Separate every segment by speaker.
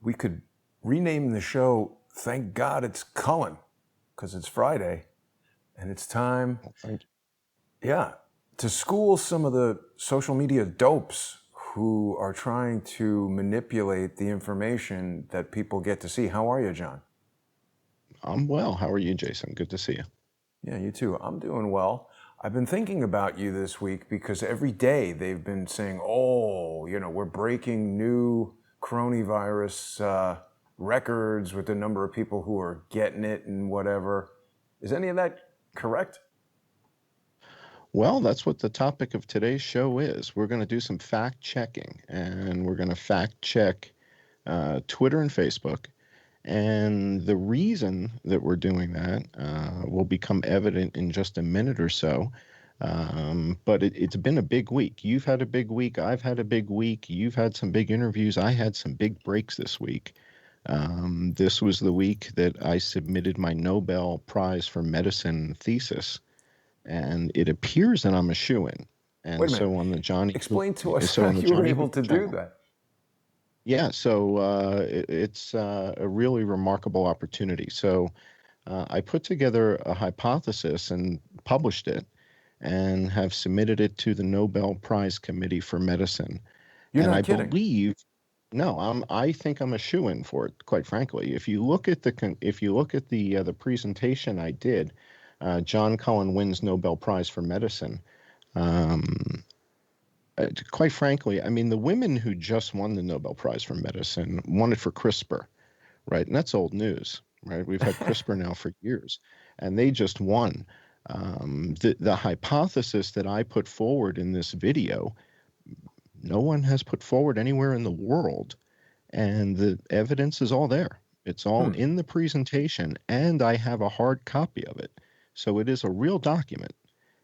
Speaker 1: we could rename the show Thank God It's Cullen, because it's Friday and it's time, to school some of the social media dopes who are trying to manipulate the information that people get to see. How are you, John?
Speaker 2: I'm well. How are you, Jason? Good to see you.
Speaker 1: Yeah, you too. I'm doing well. I've been thinking about you this week because every day they've been saying, we're breaking new coronavirus records with the number of people who are getting it and whatever. Is any of that correct?
Speaker 2: Well, that's what the topic of today's show is. We're going to do some fact checking, and we're going to fact check Twitter and Facebook. And the reason that we're doing that will become evident in just a minute or so. But it's been a big week. You've had a big week. I've had a big week. You've had some big interviews. I had some big breaks this week. This was the week that I submitted my Nobel Prize for Medicine thesis, and it appears that I'm a shoo-in. And
Speaker 1: Wait a minute.
Speaker 2: so on the Johnny,
Speaker 1: explain to us how you were able to do that.
Speaker 2: Yeah, so it's a really remarkable opportunity. So I put together a hypothesis and published it, and have submitted it to the Nobel Prize Committee for Medicine.
Speaker 1: You're
Speaker 2: and
Speaker 1: not
Speaker 2: I
Speaker 1: kidding.
Speaker 2: I think I'm a shoo-in for it, quite frankly. If you look at the presentation I did, John Cullen wins Nobel Prize for Medicine. Quite frankly, I mean, the women who just won the Nobel Prize for Medicine won it for CRISPR, right? And that's old news, right? We've had CRISPR now for years, and they just won. The hypothesis that I put forward in this video, no one has put forward anywhere in the world, and the evidence is all there. It's all in the presentation, and I have a hard copy of it. So it is a real document,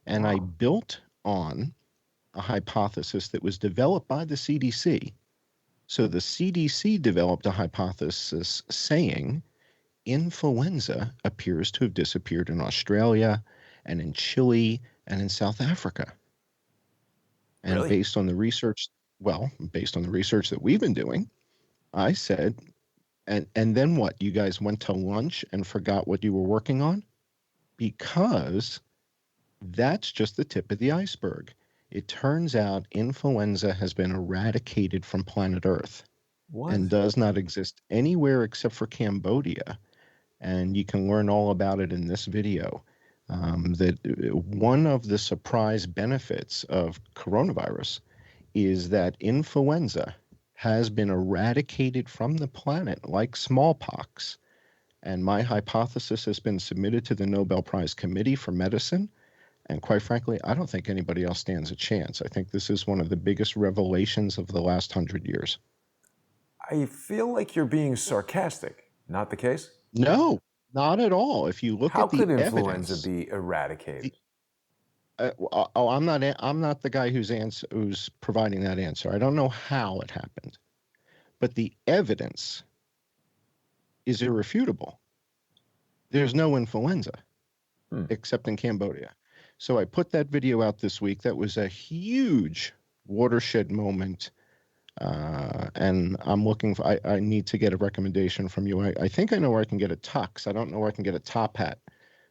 Speaker 2: and I built on a hypothesis that was developed by the CDC. So the CDC developed a hypothesis saying influenza appears to have disappeared in Australia and in Chile and in South Africa. And
Speaker 1: Really?
Speaker 2: based on the research that we've been doing, I said, and then what? You guys went to lunch and forgot what you were working on? Because that's just the tip of the iceberg. It turns out influenza has been eradicated from planet Earth.
Speaker 1: What?
Speaker 2: And does not exist anywhere except for Cambodia. And you can learn all about it in this video. That one of the surprise benefits of coronavirus is that influenza has been eradicated from the planet like smallpox. And my hypothesis has been submitted to the Nobel Prize Committee for Medicine. And quite frankly, I don't think anybody else stands a chance. I think this is one of the biggest revelations of the last 100 years.
Speaker 1: I feel like you're being sarcastic. Not the case?
Speaker 2: No, not at all. If you look at the evidence,
Speaker 1: how could influenza be eradicated?
Speaker 2: I'm not the guy who's providing that answer. I don't know how it happened, but the evidence is irrefutable. There's no influenza except in Cambodia. So I put that video out this week. That was a huge watershed moment. And I'm looking for, I need to get a recommendation from you. I think I know where I can get a tux. I don't know where I can get a top hat.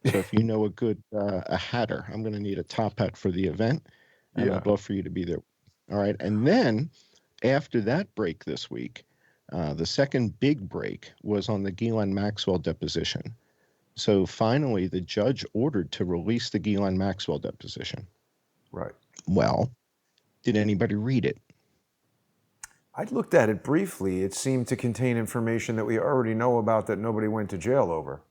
Speaker 2: So if you know a hatter, I'm going to need a top hat for the event. And I'd love for you to be there. All right. And then after that break this week, the second big break was on the Gulen Maxwell deposition. So finally, the judge ordered to release the Gulen Maxwell deposition.
Speaker 1: Right.
Speaker 2: Well, did anybody read it?
Speaker 1: I looked at it briefly. It seemed to contain information that we already know about that nobody went to jail over.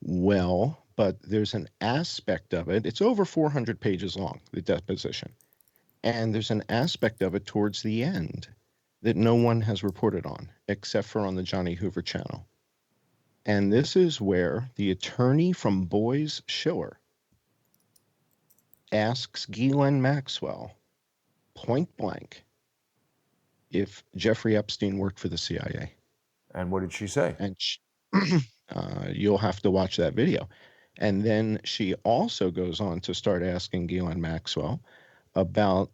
Speaker 2: Well, but there's an aspect of it. It's over 400 pages long, the deposition. And there's an aspect of it towards the end that no one has reported on, except for on the Johnny Hoover channel. And this is where the attorney from Boies Schiller asks Gulen Maxwell, point blank, if Jeffrey Epstein worked for the CIA.
Speaker 1: And what did she say?
Speaker 2: And you'll have to watch that video. And then she also goes on to start asking Gulen Maxwell about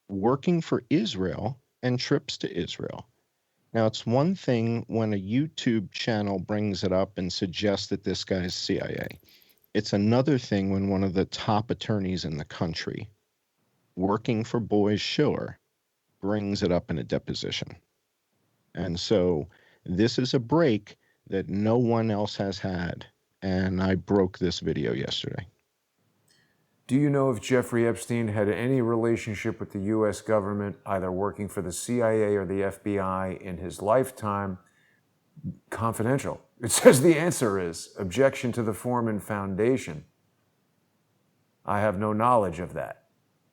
Speaker 2: working for Israel and trips to Israel. Now, it's one thing when a YouTube channel brings it up and suggests that this guy's CIA. It's another thing when one of the top attorneys in the country, working for Boies Schiller, brings it up in a deposition. And so this is a break that no one else has had. And I broke this video yesterday.
Speaker 1: Do you know if Jeffrey Epstein had any relationship with the U.S. government, either working for the CIA or the FBI in his lifetime? Confidential. It says the answer is objection to the Foreman Foundation. I have no knowledge of that.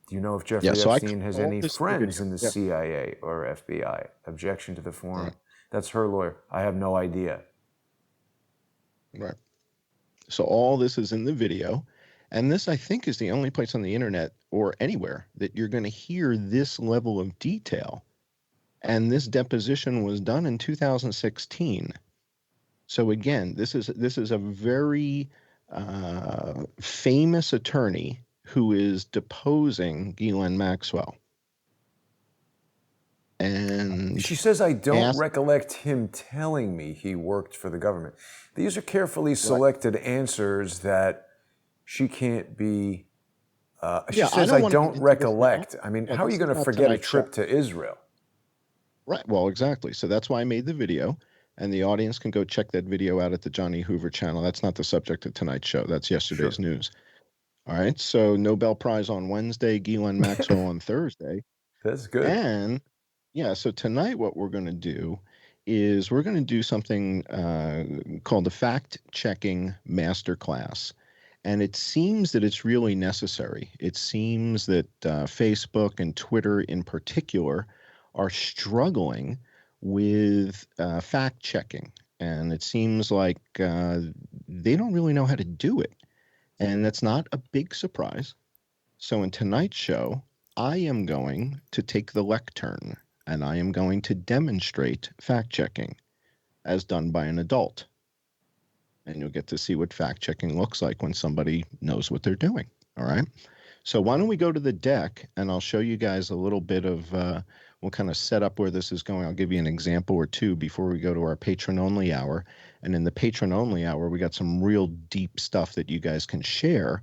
Speaker 1: Do you know if Jeffrey Epstein has any friends in the CIA or FBI? Objection to the Foreman. Right. That's her lawyer. I have no idea.
Speaker 2: Right. So all this is in the video. And this, I think, is the only place on the internet or anywhere that you're going to hear this level of detail. And this deposition was done in 2016. So again, this is a very famous attorney who is deposing Gulen Maxwell. And
Speaker 1: she says, I don't recollect him telling me he worked for the government. These are carefully selected answers that she can't be. She says, I don't recollect. I mean, how are you going to forget a trip to Israel?
Speaker 2: Right. Well, exactly. So that's why I made the video. And the audience can go check that video out at the Johnny Hoover channel. That's not the subject of tonight's show. That's yesterday's news. All right. So Nobel Prize on Wednesday, Gulen Maxwell on Thursday.
Speaker 1: That's good.
Speaker 2: And yeah, so tonight what we're going to do is we're going to do something called the fact-checking masterclass. And it seems that it's really necessary. It seems that Facebook and Twitter in particular are struggling with fact-checking. And it seems like they don't really know how to do it. And that's not a big surprise. So in tonight's show, I am going to take the lectern and I am going to demonstrate fact-checking as done by an adult. And you'll get to see what fact-checking looks like when somebody knows what they're doing. All right. So why don't we go to the deck and I'll show you guys a little bit of, we'll kind of set up where this is going. I'll give you an example or two before we go to our patron-only hour. And in the patron-only hour, we got some real deep stuff that you guys can share.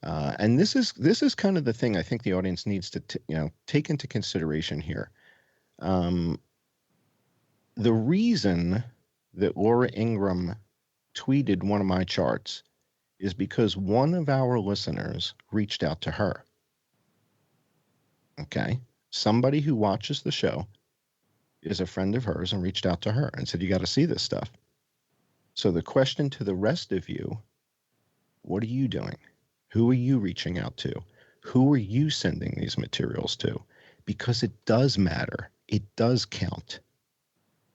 Speaker 2: And this is kind of the thing I think the audience needs to take into consideration here. The reason that Laura Ingraham tweeted one of my charts is because one of our listeners reached out to her. Okay. Somebody who watches the show is a friend of hers and reached out to her and said, you got to see this stuff. So the question to the rest of you, what are you doing? Who are you reaching out to? Who are you sending these materials to? Because it does matter. It does count.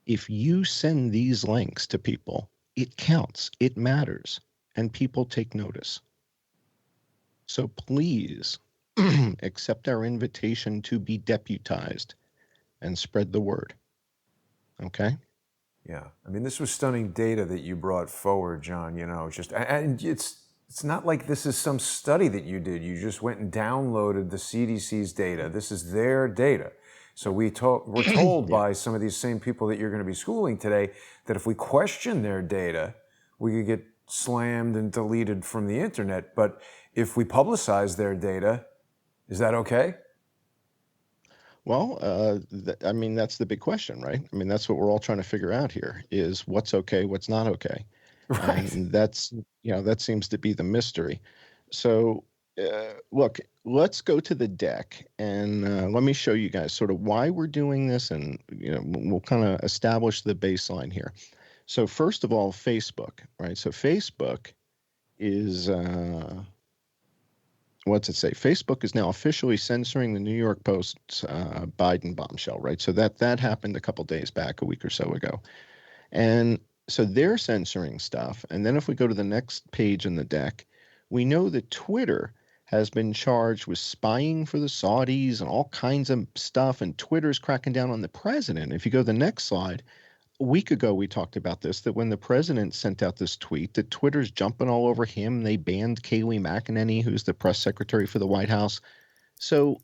Speaker 2: If you send these links to people, it counts. It matters. And people take notice. So please accept our invitation to be deputized and spread the word. Okay?
Speaker 1: Yeah. I mean, this was stunning data that you brought forward, John, and it's not like this is some study that you did. You just went and downloaded the CDC's data. This is their data. So we're told by some of these same people that you're going to be schooling today that if we question their data, we could get slammed and deleted from the internet. But if we publicize their data, is that okay?
Speaker 2: Well, I mean, that's the big question, right? I mean, that's what we're all trying to figure out here is what's okay, what's not okay. Right. And that seems to be the mystery. So look, let's go to the deck and let me show you guys sort of why we're doing this. And, we'll kind of establish the baseline here. So first of all, Facebook, right? So Facebook is, what's it say? Facebook is now officially censoring the New York Post's Biden bombshell, right? So that happened a couple days back, a week or so ago. And so they're censoring stuff. And then if we go to the next page in the deck, we know that Twitter has been charged with spying for the Saudis and all kinds of stuff. And Twitter's cracking down on the president. If you go to the next slide, a week ago, we talked about this, that when the president sent out this tweet, that Twitter's jumping all over him. They banned Kayleigh McEnany, who's the press secretary for the White House. So,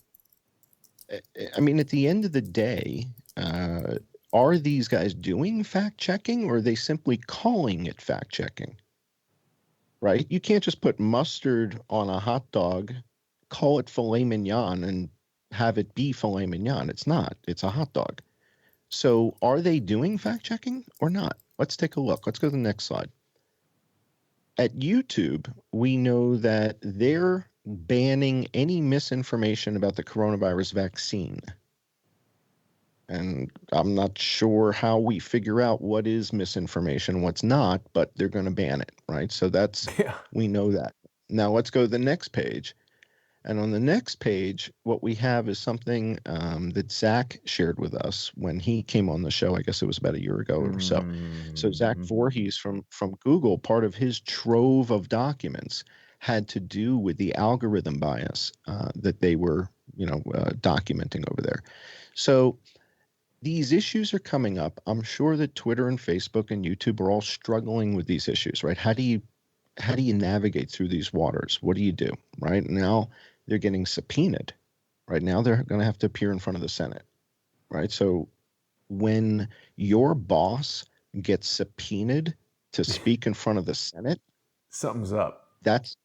Speaker 2: I mean, at the end of the day, Are these guys doing fact checking, or are they simply calling it fact checking? Right? You can't just put mustard on a hot dog, call it filet mignon, and have it be filet mignon. It's not. It's a hot dog. So are they doing fact checking or not? Let's take a look. Let's go to the next slide. At YouTube, we know that they're banning any misinformation about the coronavirus vaccine. And I'm not sure how we figure out what is misinformation, what's not, but they're going to ban it, right? So we know that. Now let's go to the next page. And on the next page, what we have is something that Zach shared with us when he came on the show. I guess it was about a year ago or so. So Zach Voorhees from Google, part of his trove of documents had to do with the algorithm bias that they were, documenting over there. So these issues are coming up. I'm sure that Twitter and Facebook and YouTube are all struggling with these issues, right? How do you navigate through these waters? What do you do, right? Now they're getting subpoenaed. Right now they're going to have to appear in front of the Senate, right? So when your boss gets subpoenaed to speak in front of the Senate,
Speaker 1: something's up.
Speaker 2: That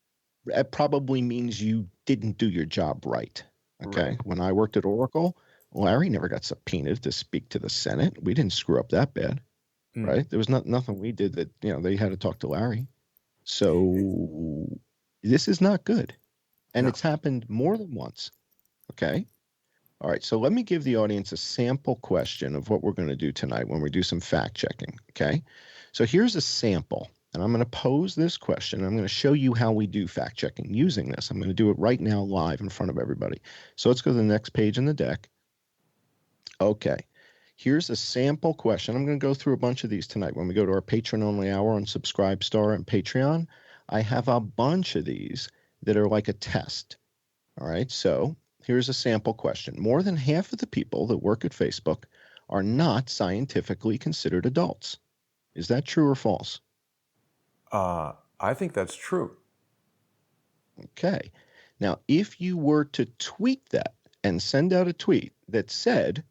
Speaker 2: probably means you didn't do your job right. Okay.
Speaker 1: Right.
Speaker 2: When I worked at Oracle, Larry never got subpoenaed to speak to the Senate. We didn't screw up that bad, right? There was nothing we did that, they had to talk to Larry. So this is not good. And it's happened more than once. Okay. All right. So let me give the audience a sample question of what we're going to do tonight when we do some fact checking. Okay. So here's a sample, and I'm going to pose this question. I'm going to show you how we do fact checking using this. I'm going to do it right now live in front of everybody. So let's go to the next page in the deck. Okay. Here's a sample question. I'm going to go through a bunch of these tonight. When we go to our patron-only hour on Subscribestar and Patreon, I have a bunch of these that are like a test. All right. So here's a sample question. More than half of the people that work at Facebook are not scientifically considered adults. Is that true or false?
Speaker 1: I think that's true.
Speaker 2: Okay. Now, if you were to tweet that and send out a tweet that said,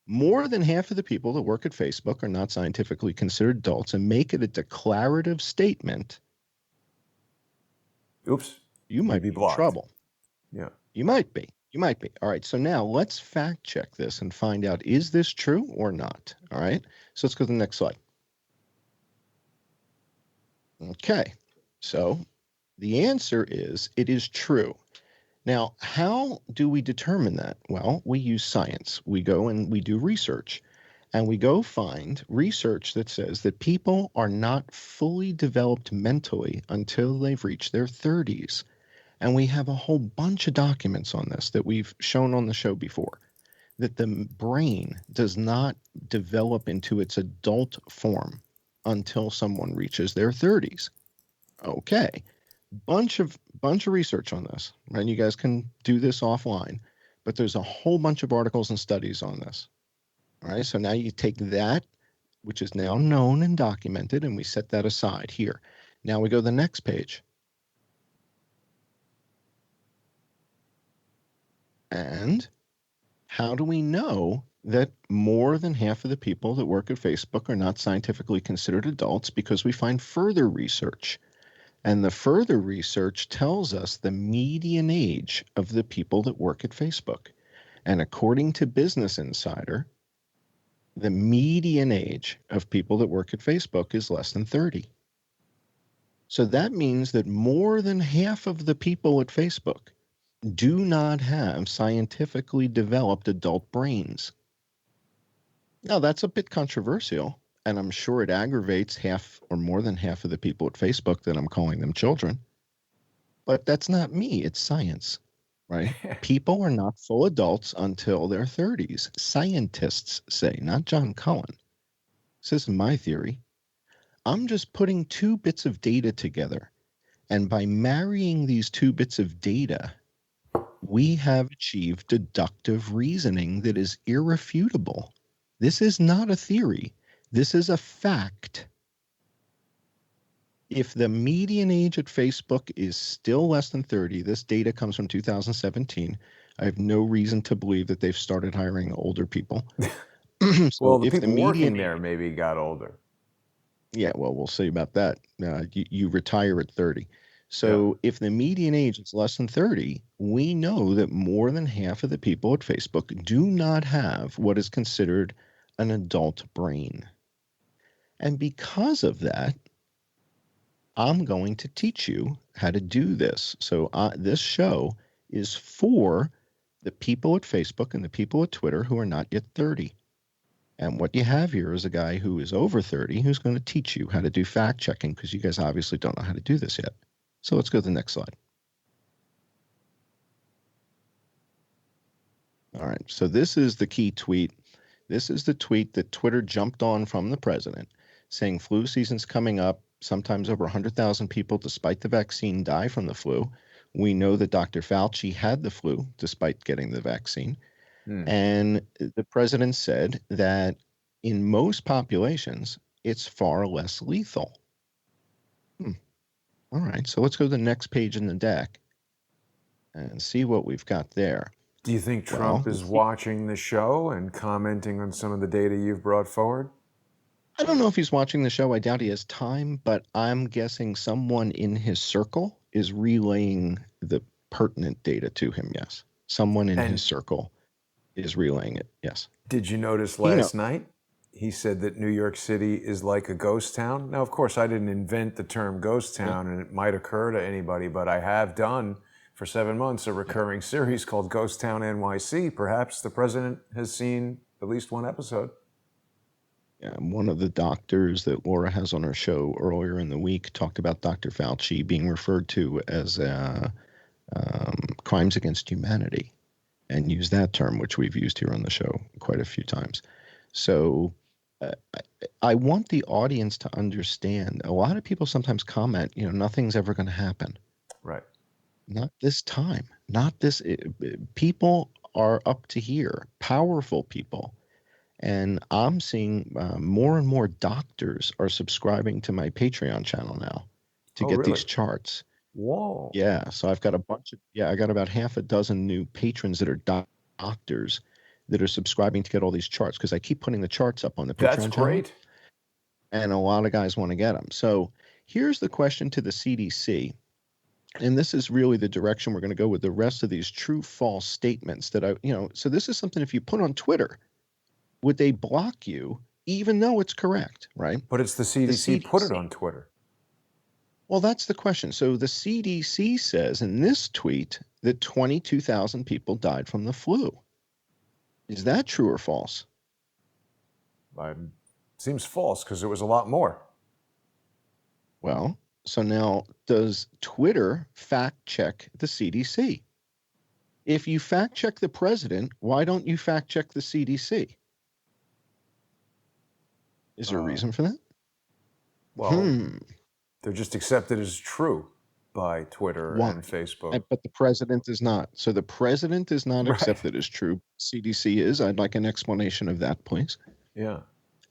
Speaker 2: more than half of the people that work at Facebook are not scientifically considered adults, and make it a declarative statement,
Speaker 1: oops,
Speaker 2: you might be in trouble.
Speaker 1: Yeah.
Speaker 2: You might be. All right. So now let's fact check this and find out, is this true or not? All right. So let's go to the next slide. Okay. So the answer is it is true. Now, how do we determine that? Well, we use science. We go and we do research, and we go find research that says that people are not fully developed mentally until they've reached their 30s. And we have a whole bunch of documents on this that we've shown on the show before, that the brain does not develop into its adult form until someone reaches their 30s. Okay. Bunch of research on this, and you guys can do this offline, but there's a whole bunch of articles and studies on this. All right. So now you take that, which is now known and documented, and we set that aside here. Now we go to the next page. And how do we know that more than half of the people that work at Facebook are not scientifically considered adults? Because we find further research. And the further research tells us the median age of the people that work at Facebook. And according to Business Insider, the median age of people that work at Facebook is less than 30. So that means that more than half of the people at Facebook do not have scientifically developed adult brains. Now, that's a bit controversial, and I'm sure it aggravates half or more than half of the people at Facebook that I'm calling them children. But that's not me. It's science, right? People are not full adults until their 30s. Scientists say, not John Cullen. This isn't my theory. I'm just putting two bits of data together. And by marrying these two bits of data, we have achieved deductive reasoning that is irrefutable. This is not a theory. This is a fact. If the median age at Facebook is still less than 30, this data comes from 2017. I have no reason to believe that they've started hiring older people. So
Speaker 1: Well, the
Speaker 2: if the
Speaker 1: people
Speaker 2: median
Speaker 1: working there maybe got older.
Speaker 2: Yeah, well, we'll see about that. You retire at 30.
Speaker 1: Yeah.
Speaker 2: So if the median age is less than 30, we know that more than half of the people at Facebook do not have what is considered an adult brain. And because of that, I'm going to teach you how to do this. So this show is for the people at Facebook and the people at Twitter who are not yet 30. And what you have here is a guy who is over 30 who's going to teach you how to do fact checking because you guys obviously don't know how to do this yet. So let's go to the next slide. All right. So this is the key tweet. This is the tweet that Twitter jumped on from the president saying flu season's coming up. Sometimes over 100,000 people, despite the vaccine, die from the flu. We know that Dr. Fauci had the flu despite getting the vaccine. And the president said that in most populations, it's far less lethal. All right, so let's go to the next page in the deck and see what we've got there.
Speaker 1: Do you think Trump is watching the show and commenting on some of the data you've brought forward?
Speaker 2: I don't know if he's watching the show. I doubt he has time, but I'm guessing someone in his circle is relaying the pertinent data to him, yes. Someone in his circle is relaying it, yes.
Speaker 1: Did you notice last night he said that New York City is like a ghost town? Now, of course, I didn't invent the term ghost town, and it might occur to anybody, but I have done for 7 months a recurring series called Ghost Town NYC. Perhaps the president has seen at least one episode.
Speaker 2: Yeah, one of the doctors that Laura has on her show earlier in the week talked about Dr. Fauci being referred to as crimes against humanity and used that term, which we've used here on the show quite a few times. So I want the audience to understand. A lot of people sometimes comment, nothing's ever going to happen.
Speaker 1: Right.
Speaker 2: Not this time. Not this. People are up to here, powerful people. And I'm seeing more and more doctors are subscribing to my Patreon channel now to get these charts.
Speaker 1: Whoa.
Speaker 2: Yeah. So I've got I got about half a dozen new patrons that are doctors that are subscribing to get all these charts because I keep putting the charts up on the Patreon channel.
Speaker 1: That's great.
Speaker 2: And a lot of guys want to get them. So here's the question to the CDC. And this is really the direction we're going to go with the rest of these true false statements that so this is something if you put on Twitter, would they block you even though it's correct, right?
Speaker 1: But it's the CDC put it on Twitter.
Speaker 2: Well, that's the question. So the CDC says in this tweet that 22,000 people died from the flu. Is that true or false?
Speaker 1: Seems false because it was a lot more.
Speaker 2: Well, so now does Twitter fact check the CDC? If you fact check the president, why don't you fact check the CDC? Is there a reason for that?
Speaker 1: Well, they're just accepted as true by Twitter and Facebook.
Speaker 2: But the president is not. So the president is not accepted as true. CDC is. I'd like an explanation of that, please.
Speaker 1: Yeah.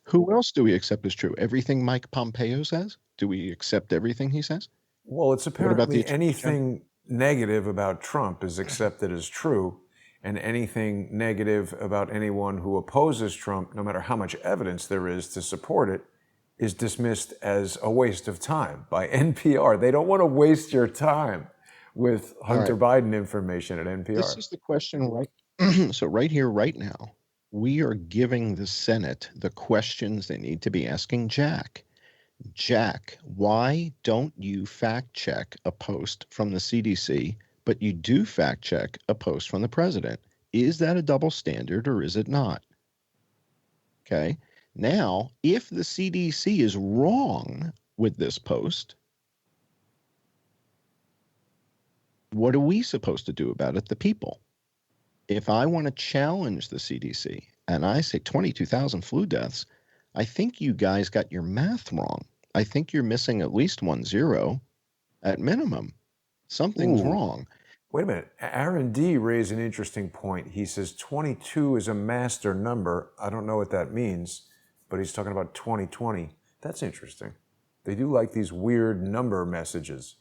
Speaker 2: Who else do we accept as true? Everything Mike Pompeo says? Do we accept everything he says?
Speaker 1: Well, it's apparently anything negative about Trump is accepted as true, and anything negative about anyone who opposes Trump, no matter how much evidence there is to support it, is dismissed as a waste of time by NPR. They don't want to waste your time with Hunter Biden information at NPR.
Speaker 2: This is the question, right? So right here, right now, we are giving the Senate the questions they need to be asking Jack. Jack, why don't you fact check a post from the CDC, but you do fact check a post from the president? Is that a double standard or is it not? Okay. Now, if the CDC is wrong with this post, what are we supposed to do about it, the people? If I want to challenge the CDC and I say 22,000 flu deaths, I think you guys got your math wrong. I think you're missing at least 10 at minimum. Something's wrong.
Speaker 1: Wait a minute. Aaron D. raised an interesting point. He says 22 is a master number. I don't know what that means, but he's talking about 2020. That's interesting. They do like these weird number messages.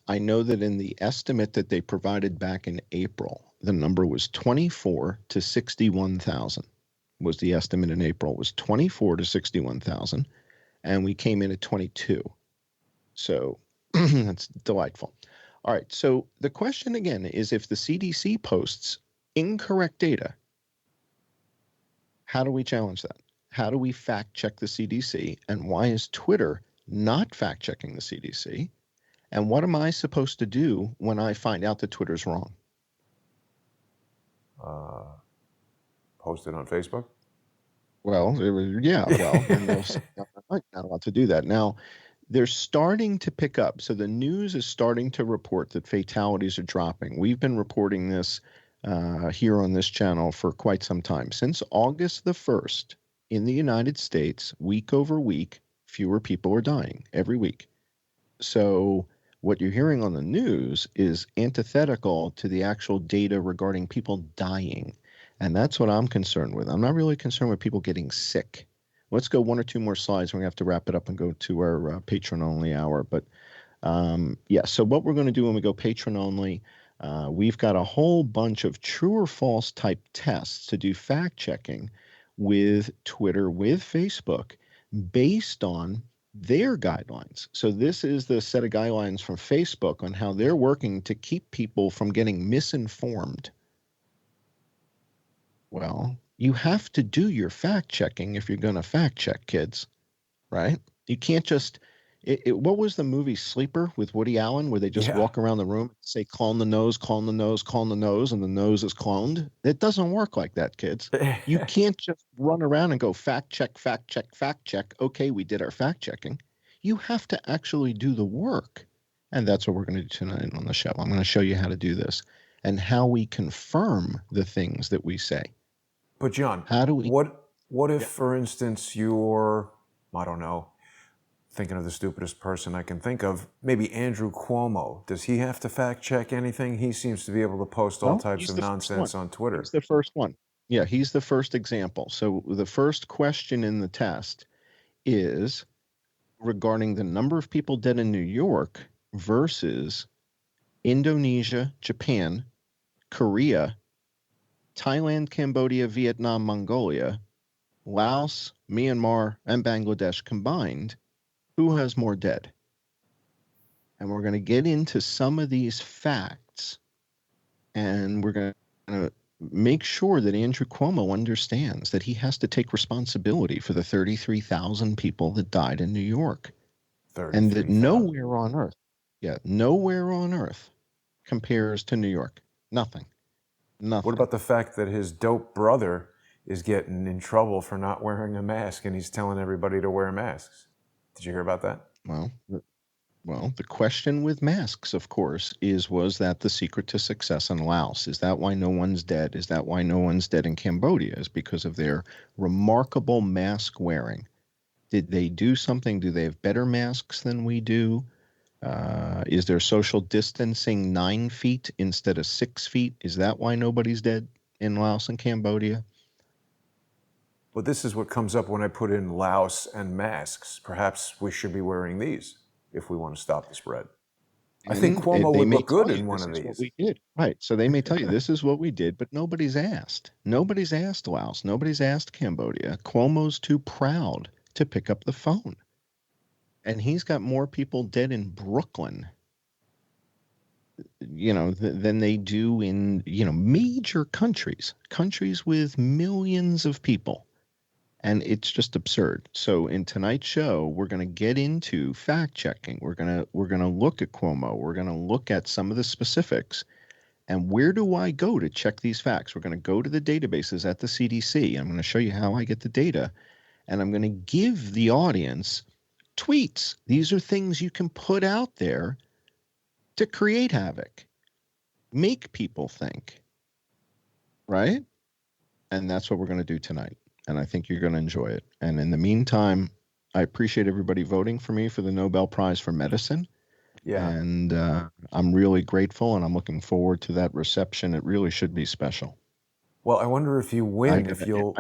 Speaker 2: I know that in the estimate that they provided back in April, the number was 24 to 61,000 was the estimate in April. It was 24 to 61,000, and we came in at 22. So that's delightful. All right. So the question again is, if the CDC posts incorrect data, how do we challenge that? How do we fact check the CDC? And why is Twitter not fact checking the CDC? And what am I supposed to do when I find out that Twitter's wrong?
Speaker 1: Post it on Facebook?
Speaker 2: Well, and they'll say, "No, I'm not allowed to do that." Now, they're starting to pick up. So the news is starting to report that fatalities are dropping. We've been reporting this here on this channel for quite some time. Since August the 1st, in the United States, week over week, fewer people are dying every week. So what you're hearing on the news is antithetical to the actual data regarding people dying. And that's what I'm concerned with. I'm not really concerned with people getting sick. Let's go one or two more slides. We're going to have to wrap it up and go to our patron-only hour. But so what we're going to do when we go patron-only, we've got a whole bunch of true or false type tests to do fact-checking with Twitter, with Facebook, based on their guidelines. So this is the set of guidelines from Facebook on how they're working to keep people from getting misinformed. Well, you have to do your fact checking if you're going to fact check, kids, right? You can't just. What was the movie Sleeper with Woody Allen, where they just walk around the room and say, clone the nose, clone the nose, clone the nose, and the nose is cloned? It doesn't work like that, kids. You can't just run around and go fact check, fact check, fact check. Okay, we did our fact checking. You have to actually do the work. And that's what we're going to do tonight on the show. I'm going to show you how to do this and how we confirm the things that we say.
Speaker 1: But John,
Speaker 2: how do we?
Speaker 1: What if, for instance, you're, I don't know, thinking of the stupidest person I can think of, maybe Andrew Cuomo. Does he have to fact check anything? He seems to be able to post all types of nonsense on Twitter.
Speaker 2: He's the first one. Yeah, he's the first example. So the first question in the test is regarding the number of people dead in New York versus Indonesia, Japan, Korea, Thailand, Cambodia, Vietnam, Mongolia, Laos, Myanmar, and Bangladesh combined. Who has more dead? And we're going to get into some of these facts, and we're going to make sure that Andrew Cuomo understands that he has to take responsibility for the 33,000 people that died in New York. And that nowhere on earth compares to New York. Nothing.
Speaker 1: What about the fact that his dope brother is getting in trouble for not wearing a mask, and he's telling everybody to wear masks? Did you hear about that?
Speaker 2: Well, the question with masks, of course, was that the secret to success in Laos? Is that why no one's dead? Is that why no one's dead in Cambodia? Is because of their remarkable mask wearing? Did they do something? Do they have better masks than we do? Is their social distancing 9 feet instead of 6 feet? Is that why nobody's dead in Laos and Cambodia?
Speaker 1: Well, this is what comes up when I put in Laos and masks. Perhaps we should be wearing these if we want to stop the spread. I think Cuomo would look good in one of these.
Speaker 2: We did. Right. So they may tell you this is what we did, but nobody's asked. Nobody's asked Laos. Nobody's asked Cambodia. Cuomo's too proud to pick up the phone. And he's got more people dead in Brooklyn, than they do in, major countries with millions of people. And it's just absurd. So in tonight's show, we're going to get into fact checking. We're going to look at Cuomo. We're going to look at some of the specifics. And where do I go to check these facts? We're going to go to the databases at the CDC. I'm going to show you how I get the data. And I'm going to give the audience tweets. These are things you can put out there to create havoc, make people think, right? And that's what we're going to do tonight. And I think you're going to enjoy it. And in the meantime, I appreciate everybody voting for me for the Nobel Prize for Medicine.
Speaker 1: Yeah.
Speaker 2: And I'm really grateful, and I'm looking forward to that reception. It really should be special.
Speaker 1: Well, I wonder if you win,
Speaker 2: I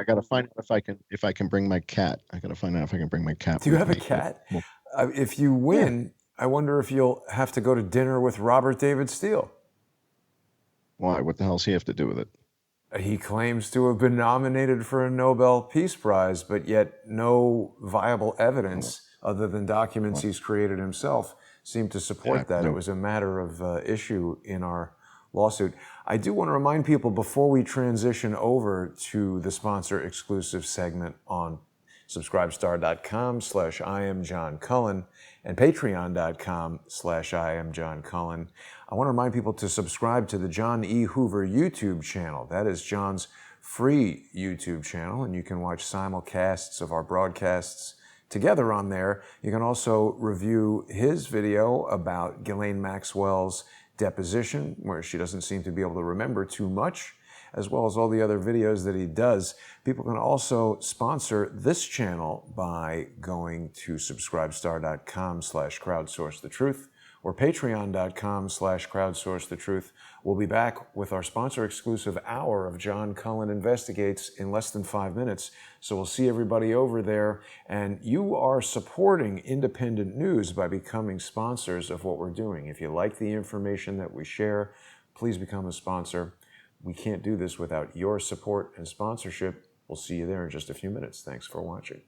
Speaker 2: got to find out if I can bring my cat. I got to find out if I can bring my cat.
Speaker 1: Do you have a cat? If you win, I wonder if you'll have to go to dinner with Robert David Steele.
Speaker 2: Why? What the hell does he have to do with it?
Speaker 1: He claims to have been nominated for a Nobel Peace Prize, but yet no viable evidence other than documents he's created himself seem to support that.
Speaker 2: No.
Speaker 1: It was a matter of issue in our lawsuit. I do want to remind people before we transition over to the sponsor exclusive segment on subscribestar.com/IamJohnCullen and patreon.com/IamJohnCullen. I want to remind people to subscribe to the John E. Hoover YouTube channel. That is John's free YouTube channel, and you can watch simulcasts of our broadcasts together on there. You can also review his video about Ghislaine Maxwell's Deposition, where she doesn't seem to be able to remember too much, as well as all the other videos that he does. People can also sponsor this channel by going to subscribestar.com/crowdsourcethetruth or patreon.com/crowdsourcethetruth. We'll be back with our sponsor exclusive hour of John Cullen Investigates in less than 5 minutes. So we'll see everybody over there. And you are supporting independent news by becoming sponsors of what we're doing. If you like the information that we share, please become a sponsor. We can't do this without your support and sponsorship. We'll see you there in just a few minutes. Thanks for watching.